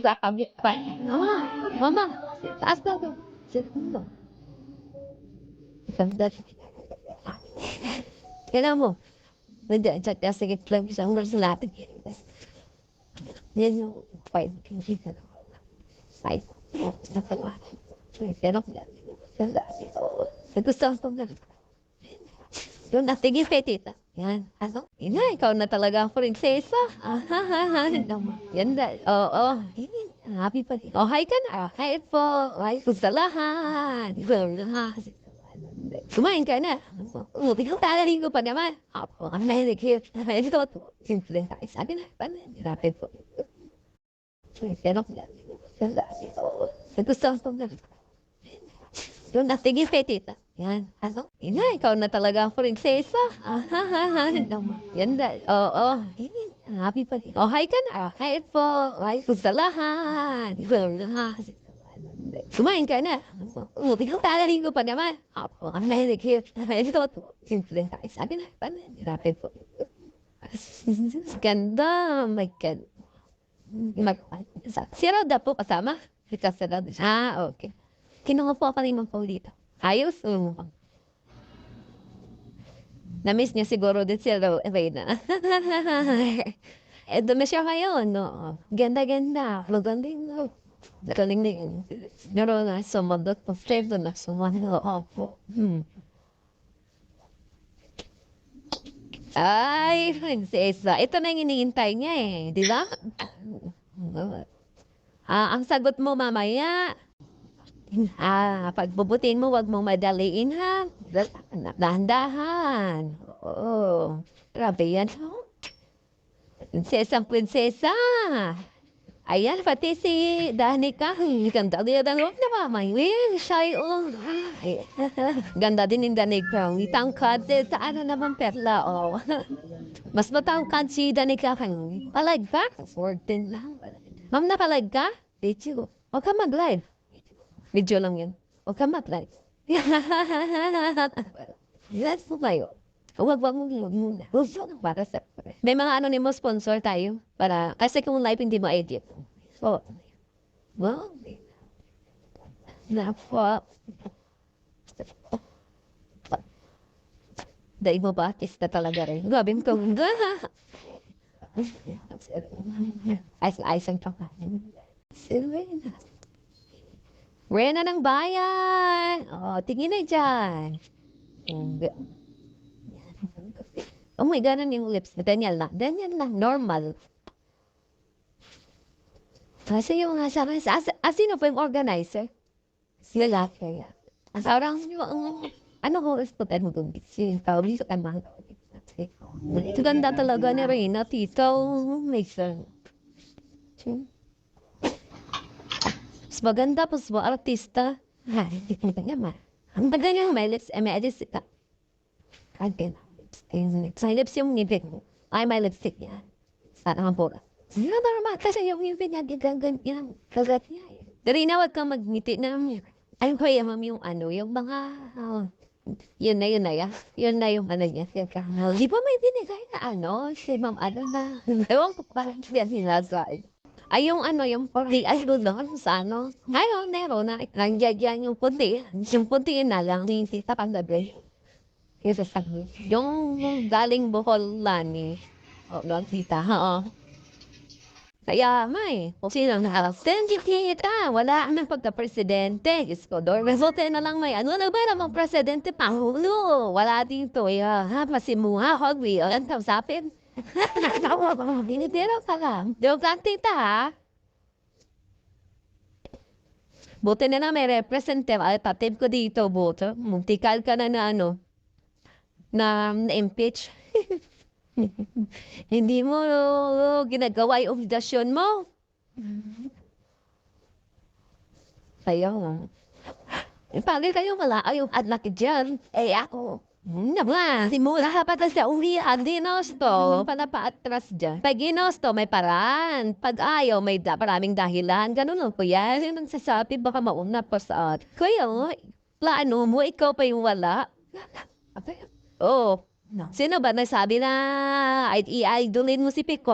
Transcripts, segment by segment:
sa kami pa. Mama, taas na to. Segundo. Ganda. Kailan mo? Nandiyan, sige, lang isang oras natin. Yan yung fight. Fight. Pero, nagustuhan ko na. Yung natigil petita. Yan. Ano? Ina, ikaw na talaga ang prinsesa. Yan na. Oo. Happy pa rin. Oh, hi ka na. Hi po. Hi po sa lahat. Kumain ka na. Tingnan talaling ko pa naman. Apo, ang nahilig here. Ito, simple tayo. Sabi na, rapid po. Pero, nagustuhan ko na. Yung natigil petita. Yan. Ano? Ina, ikaw na talaga ang prinsesa. Yan na. Oo. Happy pa rin. Oh, hi ka na. Hi po. Hi po sa lahat. Kumain ka na. Tingnan talaling ko pa naman. Apo, ang nahilig here. Ito, simple tayo. Sabi na, rapid po. Ganda. Oh my God. Si Roda po kasama? Kasi Roda. Okay. Kinuha po ako rin po dito. Ayos? Na-miss niya siguro din si Reyna. Dumi siya ngayon, no? Ganda-ganda. Magandang, no? Galing-ling. Pero na, sumandot po. Strength na, sumandot. Opo. Ay, prinsesa. Ito na yung iniintay niya eh. Di ba? Ang sagot mo mamaya. Pagbubutin mo, wag mong madaliin ha. Dahan-dahan. Oo. Grabe yan. Prinsesa. Ayan, pati si Danica. Ganda din ang loob na mamay. Shy oh. Ganda din yung Danica. Itangkad sa ano naman perla. Oh. Mas matangkad si Danica. Palag ka? 14 lang. Ma'am, napalag ka? Video. Huwag ka mag-live. Video lang yan. Huwag ka mag-live. Yes po kayo. Huwag muna. Huwag para sa... May mga anonymous sponsor tayo. Para, kasi kung live hindi mo edit. So, well, napo. Dahil mo ba? Artista talaga rin. Gabim ko. Ayos ang pakain. Silvina. Rena ng bayan. Oh, tingin na dyan. Oh my God, yung lips. Daniel na. Normal. Kasi yung mga sabi, sino po yung organizer? Sila kaya. Ang sarang ano ko, istotan mo doon. Tawag sa kamang. Ito ganda talaga ni Reyna, Tito. May sense. Mas maganda po sa artista. Hindi ko naman. Ang taga niya, may lips, may edit ka. Again. Sa lips yung ngipin mo. Ay, may lipstick niya. Sana ang pura. Hindi na normal. Kasi yung ngipin niya, ganyan. Kagat niya. Dari na, wag kang magngiti na. Ay, kaya ma'am yung ano, yung mga... yun na ya. Yun na yung ano niya. Di ba may binigay na ano? Si ma'am ano na. Ewan ko parang siya sinasay. Ay, yung ano, yung puti, ay, doon sa ano. Ngayon, meron na. Nandiyan yung puti. Yung puti na lang. Hindi sa pandabi. Yung galing Bohol Lani. O, doon kita, ha, Kaya, may, kung sino naharap, kita, wala kami pagka-presidente. Diyos ko, doon, resulte na lang may, ano na ba namang presidente, Pangulo? Wala dito, pasimuha, hogwi, ang kausapin. Binitiraw ka lang. Doon lang, tita, ha? Buti na may representative, ay, tatib ko dito, buto. Muntikal ka na ano, na-impeach. Hindi mo ginagawa yung obligation mo. Ayaw. Pagay kayo wala ayaw at laki dyan. Ako. Naman, simula pa sa uwian, dinosto, panapaatras dyan. Pag ginosto, may paraan. Pag ayaw, may maraming dahilan. Ganun lang, kuya. Yung nagsasabi, baka mauna pa sa at. Kuya, plano mo, ikaw pa yung wala. Oh, no. Sino ba nagsabi na i-idolin mo si Pico?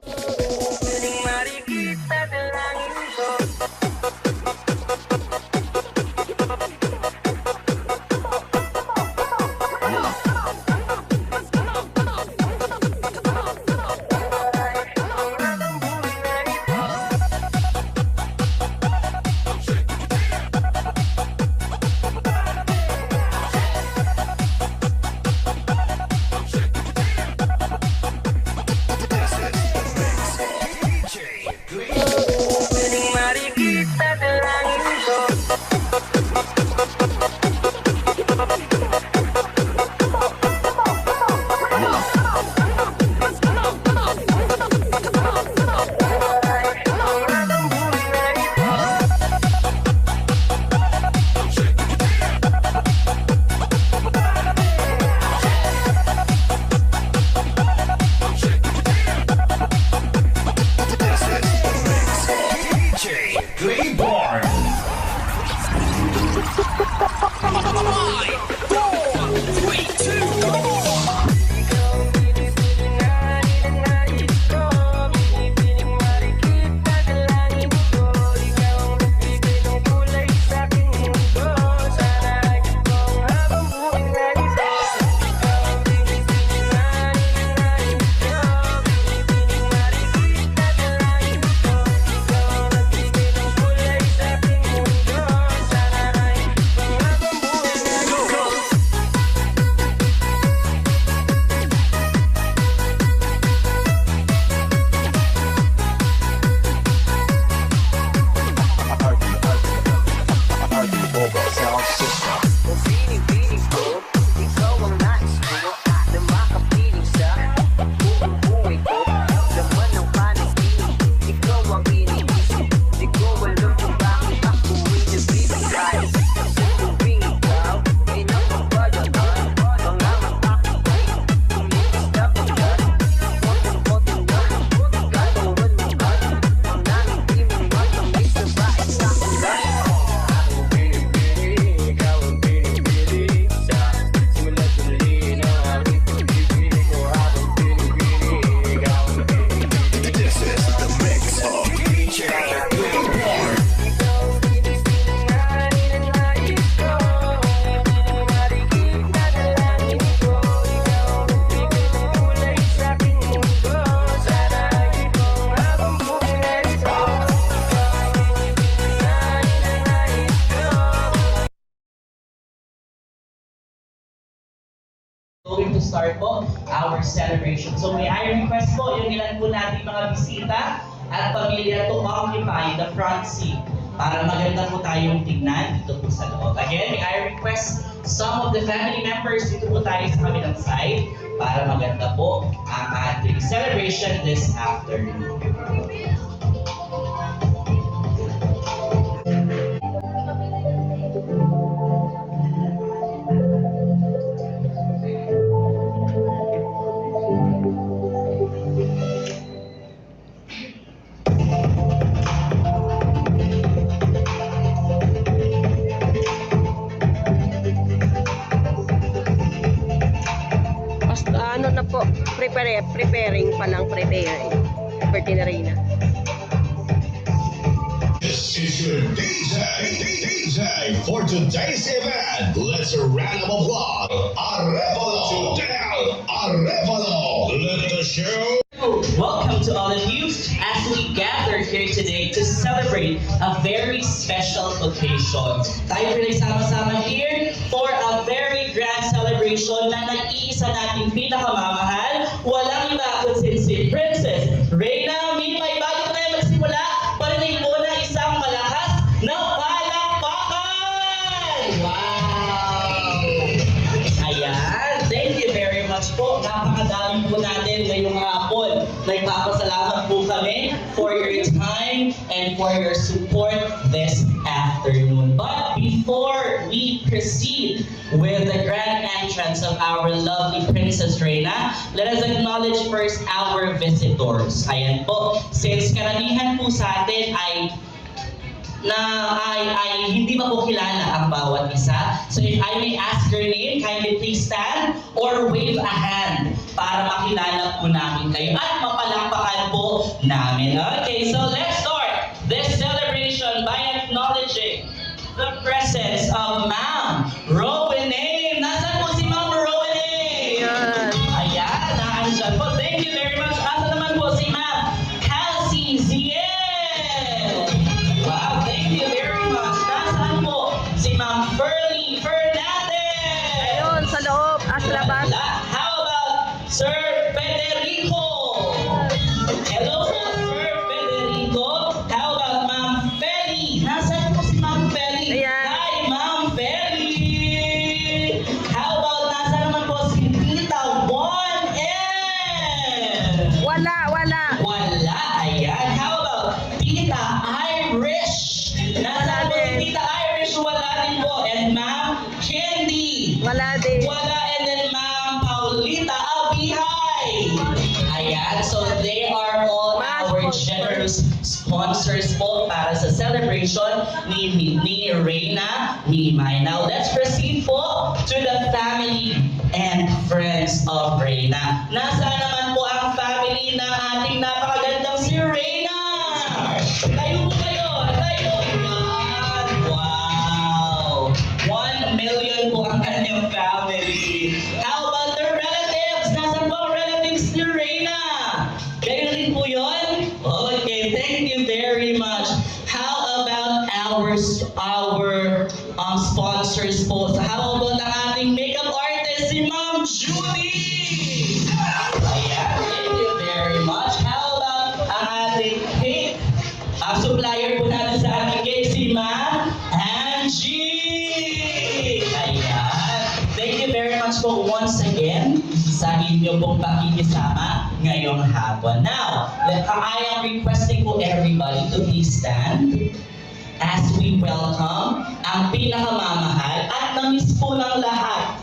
start po our celebration. So may I request po yung ilan po natin mga bisita at pamilya to occupy the front seat para maganda po tayong tignan dito po sa loob. Again, may I request some of the family members dito po tayo sa kabilang side para maganda po ang ating celebration this afternoon. Basta ano na po, preparing pa lang, preparing. Birthday na Reyna. This is your DJ for today's event. Let's a round of applause. Arevalo down, Arevalo. Let the show. Welcome to all of you as we gather here today to celebrate a very special occasion. Tayo pinagsama-sama here for a very grand celebration na nag-iisa nating pinakamamahal. Walang iba kundi si Princess Reyna Mimay. Bago tayo magsimula, parinig mo na isang malakas na palakpakan! Wow! Ayan, thank you very much po. Napakadami po natin ngayong hapon. Nagpapasalamat po kami for your time and for your support this afternoon. But before we proceed with the grand entrance of our lovely Princess Reyna, let us acknowledge first our visitors. Ayan po, since karamihan po sa atin ay hindi pa po kilala ang bawat isa. So if I may ask your name, kindly please stand or wave a hand para makilala po namin kayo at mapalakpakan po namin. Okay, so let's start this celebration by acknowledging the presence of Ma'am Rowanay. Nasaan po si Ma'am Rowanay? Ayan, naandyan po. Thank you very much. Asa naman po si Ma'am Cassie Ziel? Wow, thank you very much. Nasaan po si Ma'am Ferlie Fernandez? Ayun, sa loob, sa labas. How about Sir Federico? Hello po, Sir Federico. How about Ma'am Feli? Nasaan po si Ma'am Feli? Ayan. Hi, Ma'am Feli. How about nasaan naman po si Tita Juan N? Wala. Wala. Ayan. How about Tita Irish? Nasaan po si Tita Irish? Wala din po. And Ma'am Candy? Wala din. Wala. And then Ma'am Paulita Abihay. Ayan. So they are all our generous sponsors po para sa celebration ni Reyna Mimay. Now let's proceed po to the family and friends of Reyna. Nasaan naman po ang family ng ating napakagandang si Reyna? Tayo po kayo! Tayo! Yan! Wow! 1 million po ang kanyang family. How about the relatives? Nasaan po ang relatives ni Reyna? Kayo rin po yun? Okay, thank you very much. How about our sponsors po? So how about ang ating makeup artist, si Ma'am Judy? Ayan, thank you very much. How about ang ating cake? Supplier po natin sa ating cake, si Ma'am Angie! Ayan. Thank you very much po once again sa inyo pong pakikisama ngayong hapon. Now, I am requesting po everybody to please stand as we welcome ang pinakamamahal at namiss po ng lahat.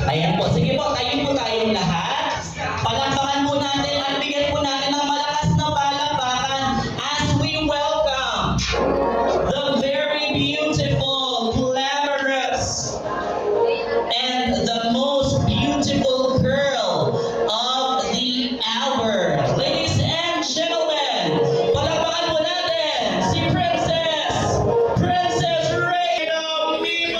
Ayan po. Sige po, tayo po tayong lahat. Palakpakan po natin at bigyan po natin ng malakas na palakpakan as we welcome the very beautiful, glamorous, and the most beautiful girl of the hour. Ladies and gentlemen, palakpakan po natin si Princess Reyna Mimay!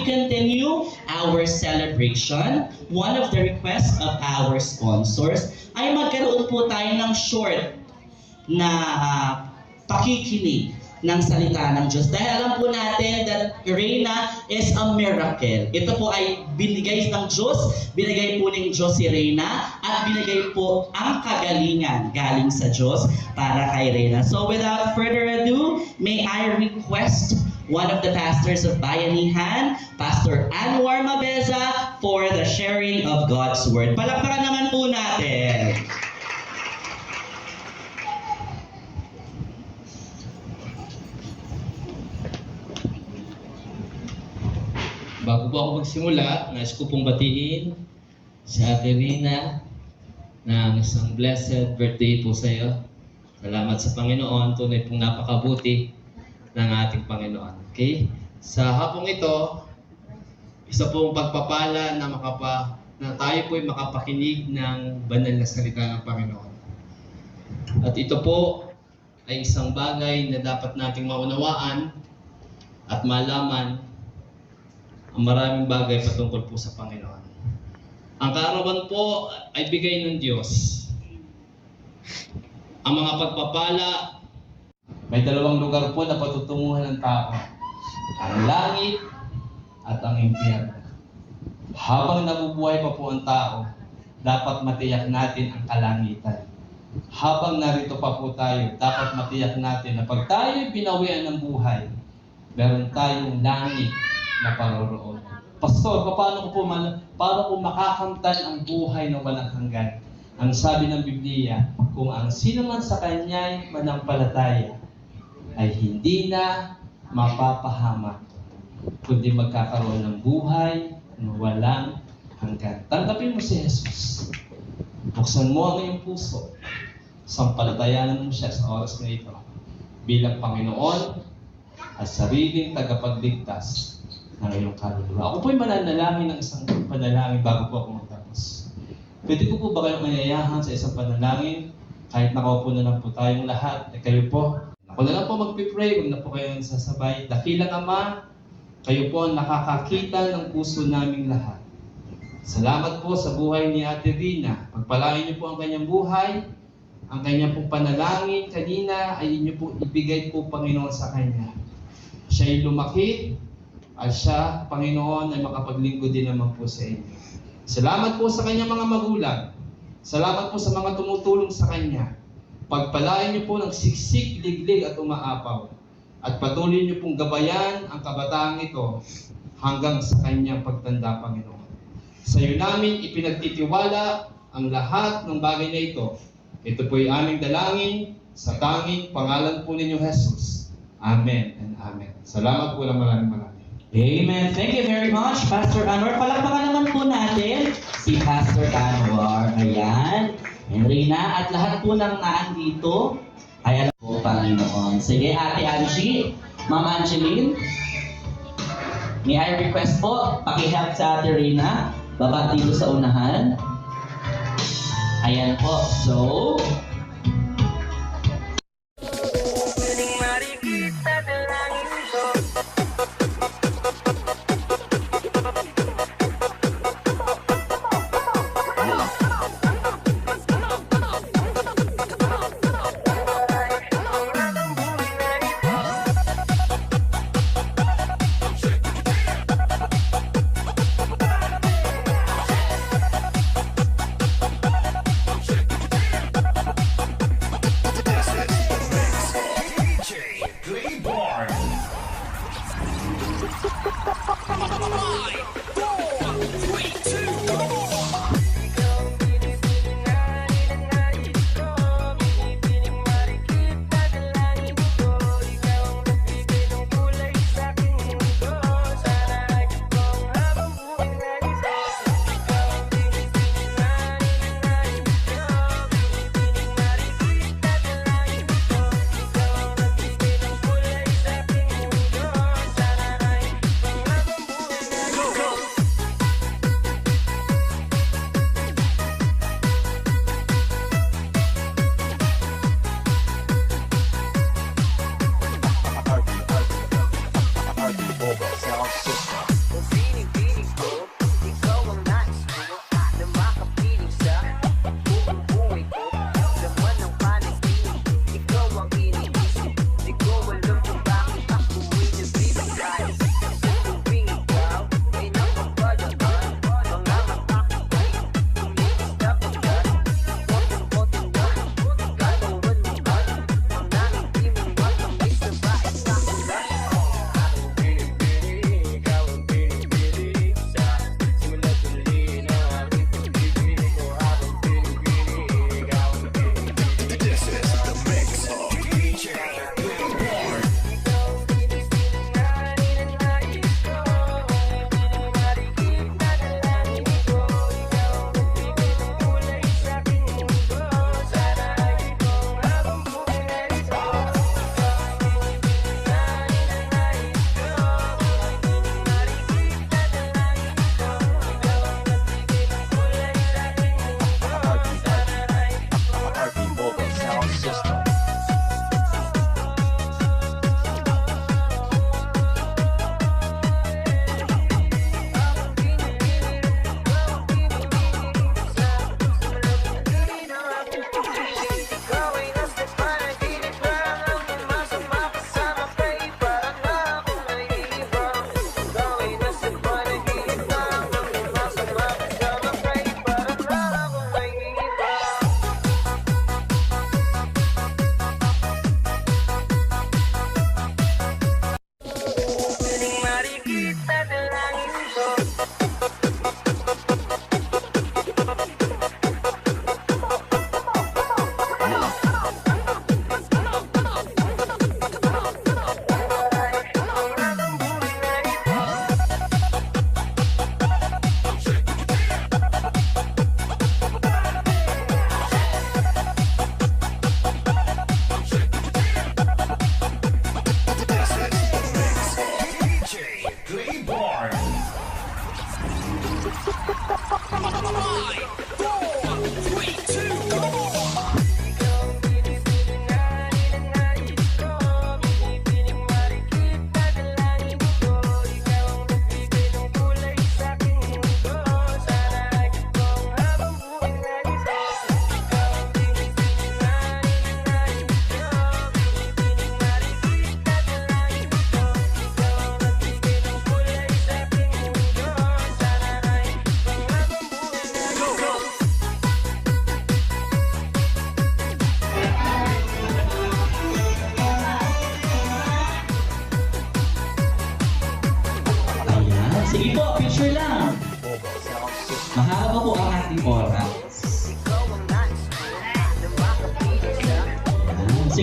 we continue our celebration, one of the requests of our sponsors ay magkaroon po tayo ng short na pakikinig ng salita ng Diyos. Dahil alam po natin that Reyna is a miracle. Ito po ay binigay ng Diyos, binigay po ng Diyos si Reyna, at binigay po ang kagalingan galing sa Diyos para kay Reyna. So without further ado, may I request one of the pastors of Bayanihan, Pastor Anwar Mabeza, for the sharing of God's Word. Palakpakan naman po natin. Bago po ako magsimula, nais ko pong batiin si Ate Rina na isang blessed birthday po sa iyo. Salamat sa Panginoon, tunay pong napakabuti ng ating Panginoon. Okay? Sa hapong ito, isa pong pagpapala na tayo po ay makapakinig ng banal na salita ng Panginoon. At ito po ay isang bagay na dapat nating maunawaan at malaman ang maraming bagay patungkol po sa Panginoon. Ang kaarawan po ay bigay ng Diyos. Ang mga pagpapala, may dalawang lugar po na patutunguhan ng tao. Ang langit at ang impyerno. Habang nabubuhay pa po ang tao, dapat matiyak natin ang kalangitan. Habang narito pa po tayo, dapat matiyak natin na pag tayo binawian ng buhay, meron tayong langit na paroroon. Pastor, paano ko makakamtan ang buhay na walang hanggan? Ang sabi ng Biblia, kung ang sino man sa kanya'y manampalataya ay hindi na mapapahamak, kundi magkakaroon ng buhay na walang hanggan. Tanggapin mo si Jesus. Buksan mo ang iyong puso. Sampalatayanan mo siya sa oras na ito bilang Panginoon at sariling tagapagligtas ng iyong kaluluwa. Ako po'y mananalangin ng isang panalangin bago po ako magtapos. Pwede ko po ba kayong mayayahan sa isang panalangin kahit nakaupo na lang po tayong lahat? Kayo po, ako na lang po magpipray, huwag na po kayo sasabay. Dakilang Ama, kayo po ang nakakakita ng puso naming lahat. Salamat po sa buhay ni Ate Rina. Pagpalain niyo po ang kanyang buhay, ang kanyang pong panalangin kanina ay inyo po ibigay po Panginoon sa kanya. Siya ay lumaki, at siya, Panginoon, ay makapaglingkod din naman po sa inyo. Salamat po sa kanyang mga magulang. Salamat po sa mga tumutulong sa kanya. Pagpalain niyo po ng siksik, liglig at umaapaw. At patuloy niyo pong gabayan ang kabataang ito hanggang sa kanyang pagtanda, Panginoon. Sa iyo namin ipinagtitiwala ang lahat ng bagay na ito. Ito po ay aming dalangin sa tanging pangalan po ninyo, Jesus. Amen and Amen. Salamat po lang maraming. Amen. Thank you very much, Pastor Anwar. Palakpakan naman po natin si Pastor Anwar. Ayan. And Reyna, at lahat po ng naandito ay alam po, Panginoon. Sige, Ate Angie, Ma'am Angeline, may I request po, pakihelp sa Ate Reyna. Baba dito sa unahan. Ayan po. So,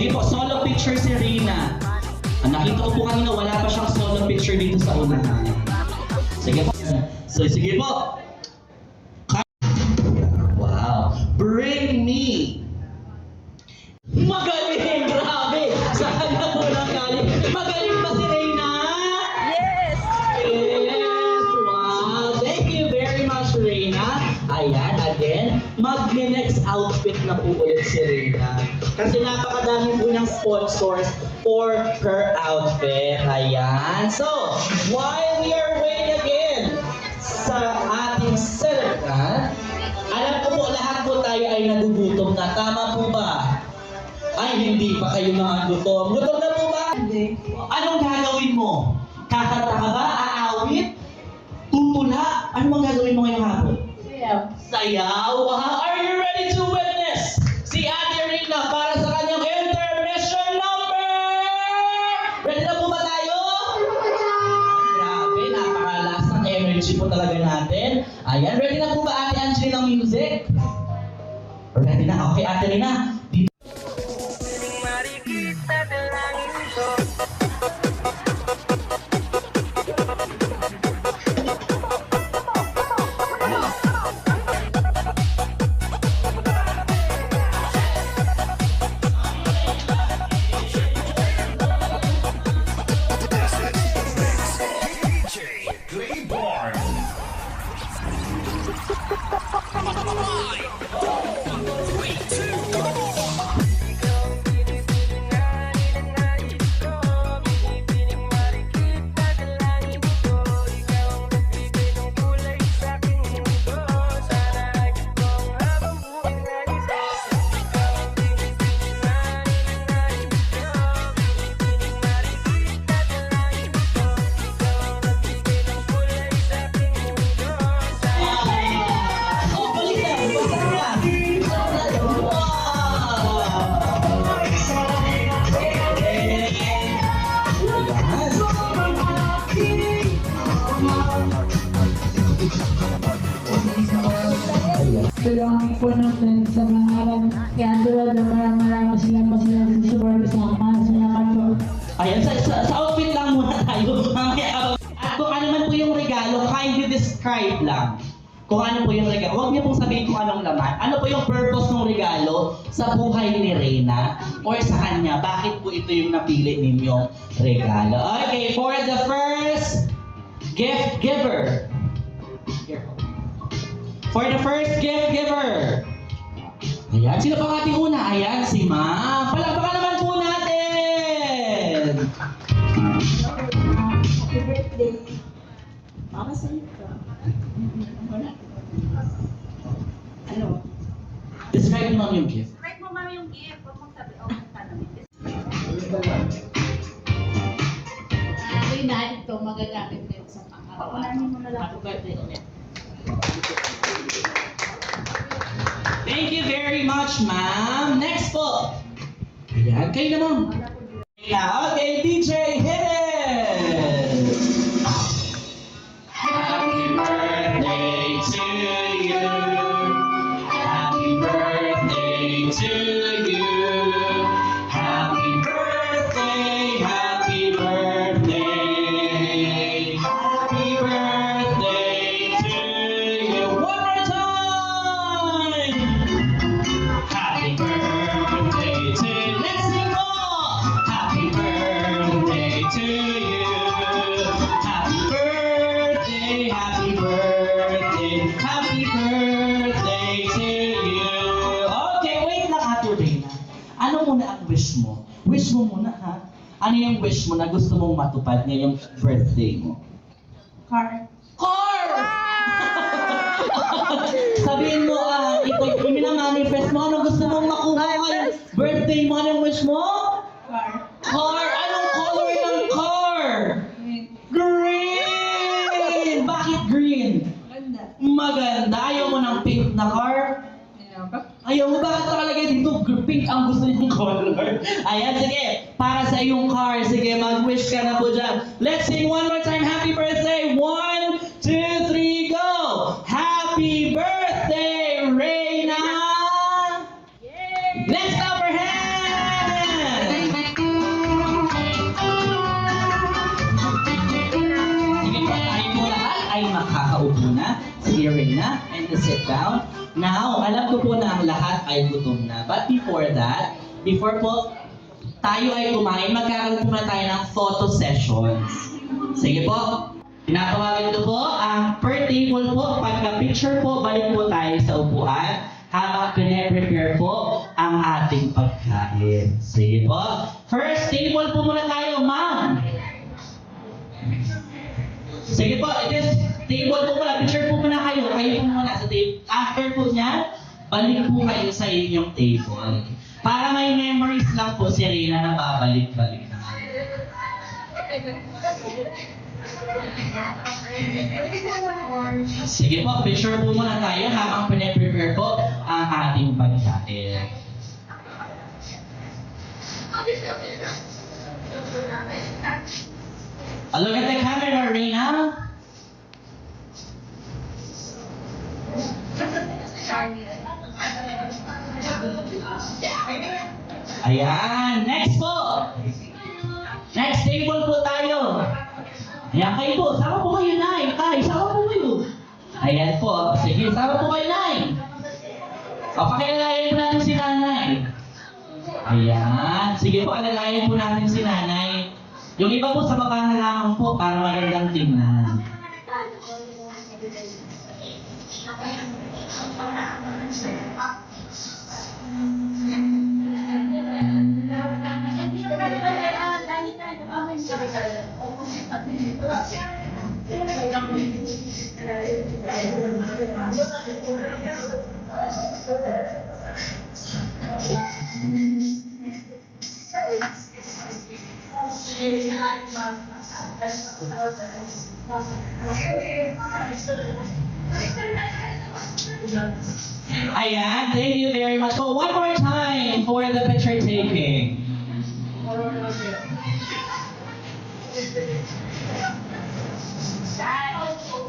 Sige po, solo picture si Rina. Nakita ko po kanina, wala pa siyang solo picture dito sa unahan. Sige po. So, sige po. Wow. Bring me. Magaling! Grabe! Sa kanya po lang galing. Magaling pa si Reyna? Yes! Yes! Wow! Thank you very much, Reyna. Ayan, again, mag-next outfit na po ulit si Reyna. Kasi napakadami po ng sponsors for her outfit. Ayan. So, while we are waiting again sa ating celebrant, alam ko po lahat po tayo ay nagugutom na. Tama po ba? Ay, hindi pa kayo mga gutom. Gutom na po ba? Hindi. Anong gagawin mo? Kakanta ka ba? Aawit? Tutula? Ano bang gagawin mo ngayong hapon? Sayaw. Wow. Are you ready to witness si Ate Rina para sa kanyang intermission number? Ready na po ba tayo? Grabe, napakalakas ng energy po talaga natin. Ayan, ready na po ba Ate Angeline ng music? Ready na? Okay, Ate Rina. Tulungan po natin sa mga alam. Kaya tulad na maraming salamat support sa akin. Salamat po. Ayan, sa outfit lang muna tayo. At kung ano man po yung regalo, kindly describe lang. Kung ano po yung regalo. Huwag niyo pong sabihin kung anong laman. Ano po yung purpose ng regalo sa buhay ni Reyna or sa kanya? Bakit po ito yung napili ninyong regalo? Okay, for the first gift giver. Here. For the first gift giver. Ayan, sino pa ating una? Ayan, si Ma'am. Palakpakan naman po natin. Happy birthday. Mama, sa'yo ka. Ano? Describe mo yung gift. Right mo mami yung gift. Huwag mong sabi, oh, namin. Rina, ito magagamit din sa pang-araw. Unahin mo na lang. Happy birthday ulit. Thank you very much, ma'am. Next po. Ayan, kayo na, ma'am. Yeah, okay, DJ, hit it! Happy birthday to you. Happy birthday to you. Happy birthday, happy birthday. Happy birthday to you. One more time! Happy birthday to you. Let's sing more! Happy birthday to you. Happy birthday, happy birthday, happy birthday to you. Okay, wait lang, Ate Reyna. Ano muna ang wish mo? Wish mo muna, ha? Ano yung wish mo na gusto mong matupad ngayong birthday mo? Car. Car! Sabihin mo, ito, i-manifest mo, ano gusto mong makuha ngayong birthday mo? Anong wish mo? Car. Car! Anong color ng car? Green! Bakit green? Ganda. Maganda. Ayaw mo ng pink na car? Ayaw ba? Ayaw mo, bakit nakalagay dito? Pink ang gusto niyong color. Ayan, sige. Para sa iyong car. Sige, mag-wish ka na po dyan. Let's sing one more time. Happy birthday. 1, 2, 3, go! Happy birthday, Reyna! Let's clap our hands! Now, alam ko po na ang lahat ay gutom na. But before that, before po tayo ay kumain, magkakaroon po na tayo ng photo sessions. Sige po. Pinatawagan ko po ang per table po. Pagka-picture po, balik po tayo sa upuan habang pine-prepare po ang ating pagkain. Sige po. First table po muna tayo, ma'am. Sige po, it is table po muna. Picture po muna kayo. Kayo po muna sa table. After po niya, balik po kayo sa inyong table. Para may memories lang po si Rina na babalik-balik na. Sige po, picture po muna tayo habang pine-prepare po ang ating pagkain. Look at the camera, Rina. Ayan, next po. Next table po tayo. Ayan kayo po, sama po kayo, Nay. Tay, sama po kayo. Ayan po, sige, sama po kayo, Nay. O, pakilalayan po natin si Nanay. Ayan, sige po, alalayan po natin si Nanay. Yung iba po sa baba na lamang po para magandang tingnan. Ayan, thank you very much. So one more time for the picture taking.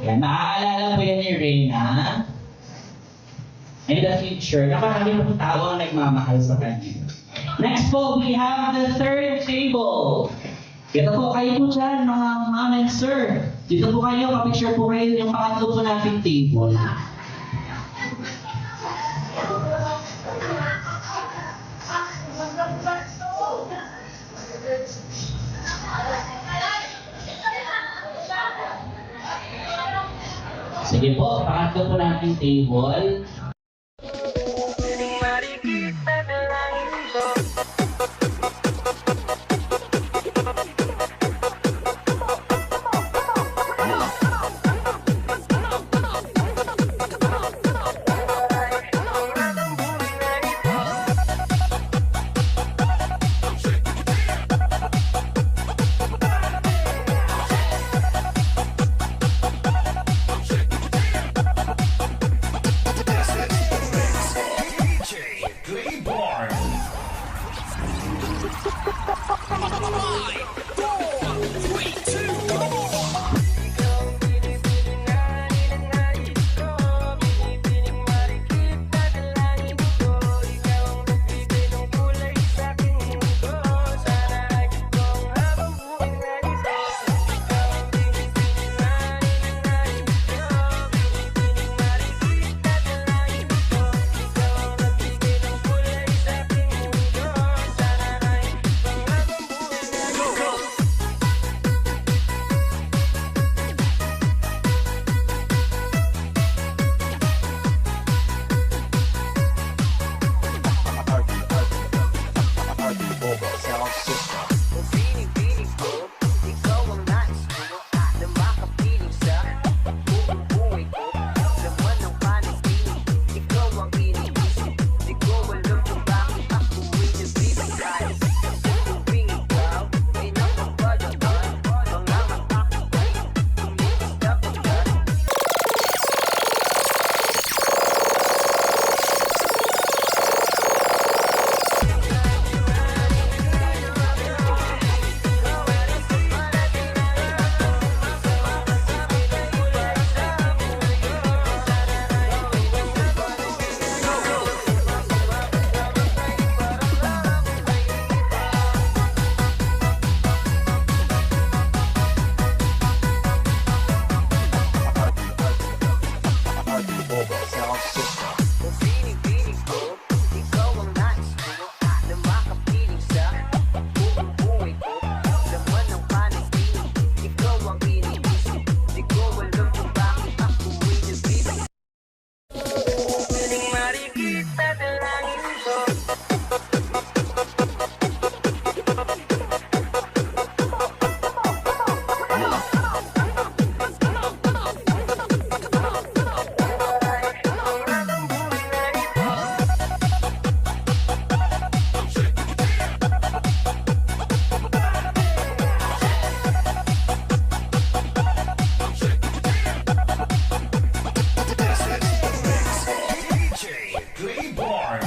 Yan, naaalala po yan ni Reyna. In the future, na marami pong tao ang nagmamahal sa kanya. Next po, we have the third table. Ito po kayo po dyan, mga ma'am and sir. Dito po kayo, kapicture po kayo yung pangatlo po nating table. Sige po, pangatlo po nating table. Born.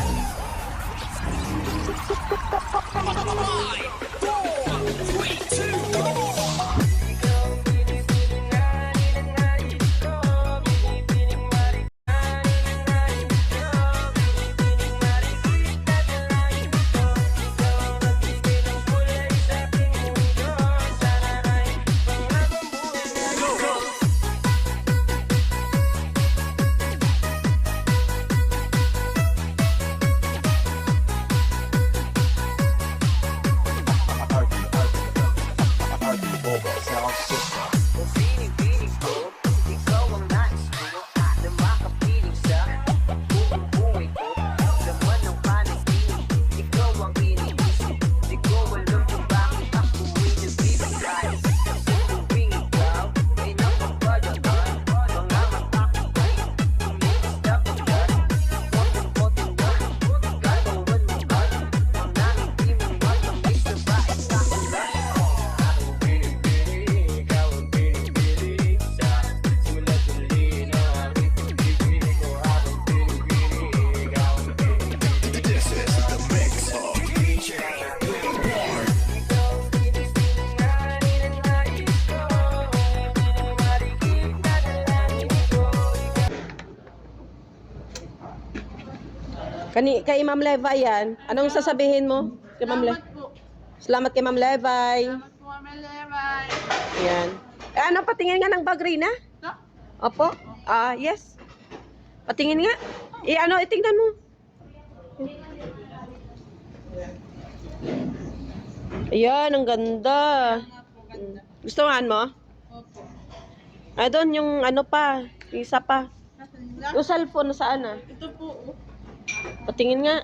Kay Ma'am Levay yan. Anong sasabihin mo? Kay Ma'am Salamat po. Salamat kay Ma'am Levay. Salamat po, Ma'am Levay. Ayan. Ano, patingin nga ng bag, Rina? Ito? Opo. Yes. Patingin nga. Itingnan mo. Ayan, ang ganda. Gustuhan mo? Opo. Ay, doon yung ano pa. Yung isa pa. Nasaan nila? Yung cellphone, nasaan ah? Ito po. Patingin nga.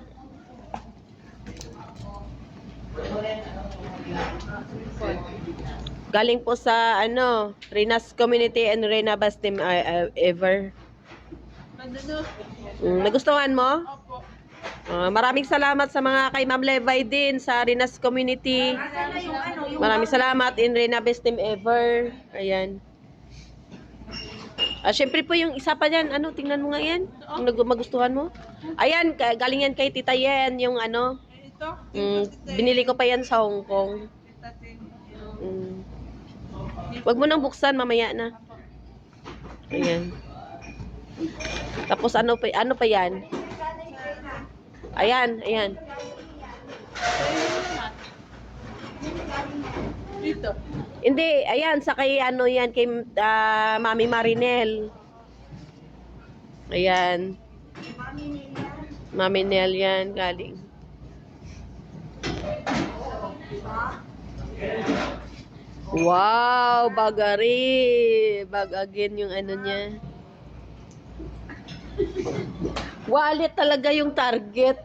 Galing po sa Rena's Community and Rena Best Team Ever. Ganda no? Nagustuhan mo? Opo. Maraming salamat sa mga kay Ma'am Levay din sa Rena's Community. Sana yung ano, yung Maraming salamat in Rena Best Team Ever. Ayan. Syempre po yung isa pa yan, tingnan mo nga yan. Kung magustuhan mo. Ayan, galing yan kay Tita Yen, yung ito. binili ko pa yan sa Hong Kong. Wag mo nang buksan, mamaya na. Ayan. Tapos ano pa yan? Ayan. Dito. Hindi, ayan, sa kay yan, kay Mami Marinel. Ayan. Mami Nel yan, galing. Wow, bagari. Bag again yung niya. Wallet talaga yung target.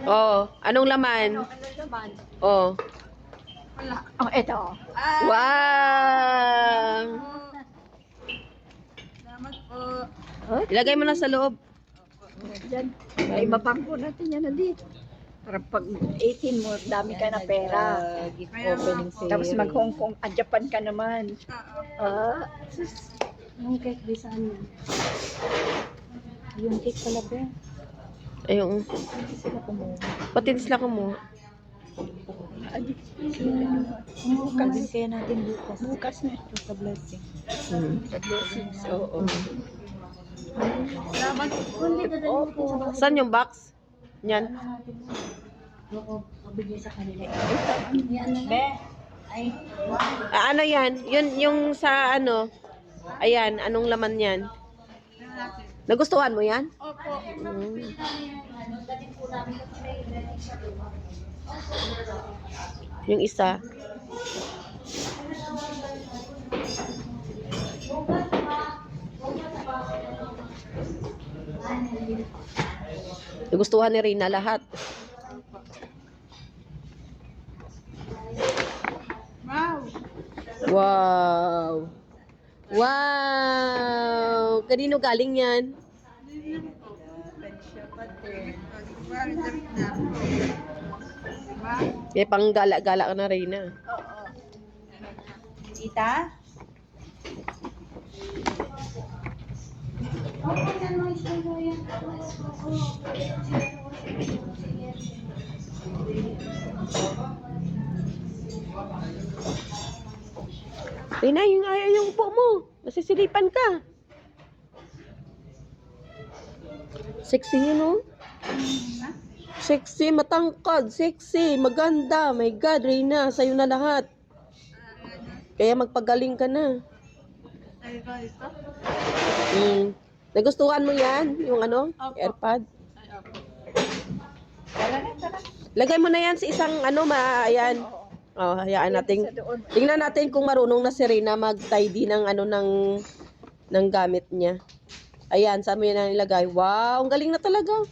Oh, anong laman? Oh. Wala. Oh, ito. Wow! Salamat po. Ilagay mo na sa loob. Diyan. Ay, mapangko natin yan na dito. Para pag 18 mo, dami ka na pera. Opening Tapos mag-Hong Kong, Japan ka naman. Sus. Yung cake di saan yun? Yung cake pala ba? Ayun. Hindi sila kumuha. Pati sila kumuha. Kumuha kaya natin bukas. Bukas na. Sa blessing. Sa blessings. Oo. Salamat po. Saan yung box? Yan. Oo, mabigay sa kanila. Be. Ay. Ano yan? Yung sa Ayan, anong laman yan? Nagustuhan mo yan? Opo. Yung isa. Nagustuhan ni Rina lahat. Wow. Wow! Wow! Kanino galing yan? Kaya pang gala-gala ka na, Rina. Tita? Rina, yung ayaw yung upo mo. Nasisilipan ka. Sexy yun, oh. Sexy, matangkad, sexy, maganda. My God, Rina, sa'yo na lahat. Kaya magpagaling ka na. Nagustuhan mo yan? Yung ano? AirPod? Lagay mo na yan sa isang ano, ayan. Oh, hayaan natin. Tingnan natin kung marunong na si Rina mag-tidy ng ano ng gamit niya. Ayan, saan mo yan ang ilagay? Wow, ang galing na talaga.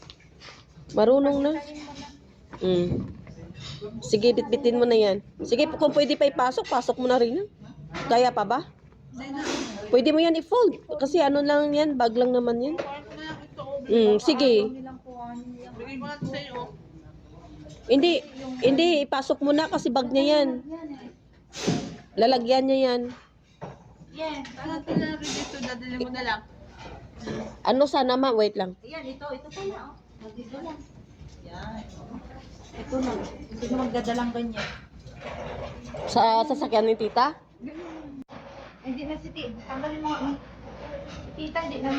Marunong na. Sige, bitbitin mo na yan. Sige, kung pwede pa ipasok, pasok mo na rin. Kaya pa ba? Pwede mo yan i-fold. Kasi ano lang yan, bag lang naman yan. Sige. Hindi, ipasok mo na kasi bag niya yan. Lalagyan niya yan. Dito, dadali mo na lang. Ano sana ma? Wait lang. Ayan, ito pala. Dito lang. Yan. Ito na. Ito na magdadalang ganyan. Sa sasakyan ni tita? Hindi na si Tita. Tanggalin mo. Tita, hindi na.